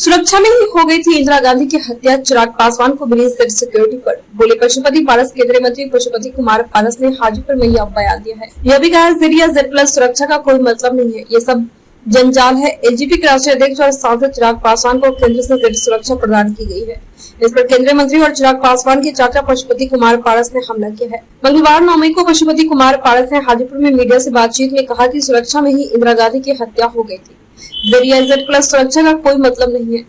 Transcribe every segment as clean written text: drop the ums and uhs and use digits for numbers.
सुरक्षा में ही हो गई थी इंदिरा गांधी की हत्या, चिराग पासवान को मिली जेड सिक्योरिटी पर बोले पशुपति पारस। केंद्रीय मंत्री पशुपति कुमार पारस ने हाजीपुर में यह बयान दिया है। यह भी कहा जेड या जेड प्लस सुरक्षा का कोई मतलब नहीं है, ये सब जंजाल है। एलजेपी के राष्ट्रीय अध्यक्ष और सांसद चिराग पासवान को केंद्र से जेड सुरक्षा प्रदान की गई है। इस पर केंद्रीय मंत्री और चिराग पासवान के चाचा पशुपति कुमार पारस ने हमला किया है। मंगलवार 9 मई को पशुपति कुमार पारस ने हाजीपुर में मीडिया से बातचीत में कहा कि सुरक्षा में ही इंदिरा गांधी की हत्या हो गई थी। जेड या जेड प्लस सुरक्षा का कोई मतलब नहीं है,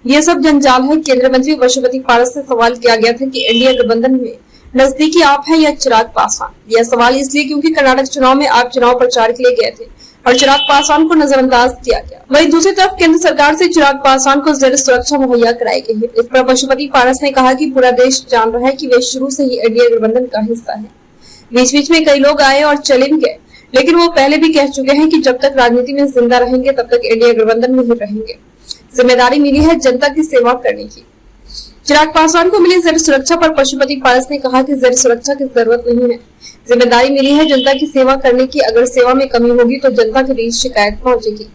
ये सब जंजाल है। केंद्रीय मंत्री पशुपति पारस से सवाल किया गया था कि एनडीए गठबंधन में नजदीकी आप है या चिराग पासवान। यह सवाल इसलिए क्योंकि कर्नाटक चुनाव में आप चुनाव प्रचार के लिए गए थे और चिराग पासवान को नजरअंदाज किया गया। वहीं दूसरी तरफ केंद्र सरकार से चिराग पासवान को जेड सुरक्षा मुहैया कराई गई है। इस पर पशुपति पारस ने कहा कि पूरा देश जान रहा है कि वे शुरू से ही एनडीए गठबंधन का हिस्सा है। बीच बीच में कई लोग आए और चले भी गए, लेकिन वो पहले भी कह चुके हैं कि जब तक राजनीति में जिंदा रहेंगे तब तक एनडीए गठबंधन में ही रहेंगे। जिम्मेदारी मिली है जनता की सेवा करने की। चिराग पासवान को मिली जेड सुरक्षा पर पशुपति पारस ने कहा कि जेड सुरक्षा की जरूरत नहीं है, जिम्मेदारी मिली है जनता की सेवा करने की। अगर सेवा में कमी होगी तो जनता के बीच शिकायत पहुंचेगी।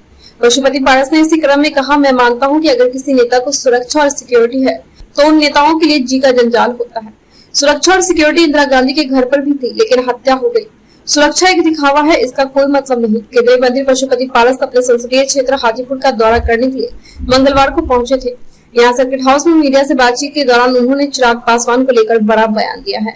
पशुपति पारस ने इसी क्रम में कहा, मैं मानता हूं कि अगर किसी नेता को सुरक्षा और सिक्योरिटी है तो उन नेताओं के लिए जी का जंजाल होता है। सुरक्षा और सिक्योरिटी इंदिरा गांधी के घर पर भी थी, लेकिन हत्या हो गई। सुरक्षा एक दिखावा है, इसका कोई मतलब नहीं। केंद्रीय मंत्री पशुपति पारस अपने संसदीय क्षेत्र हाजीपुर का दौरा करने के लिए मंगलवार को पहुंचे थे। यहाँ सर्किट हाउस में मीडिया से बातचीत के दौरान उन्होंने चिराग पासवान को लेकर बड़ा बयान दिया है।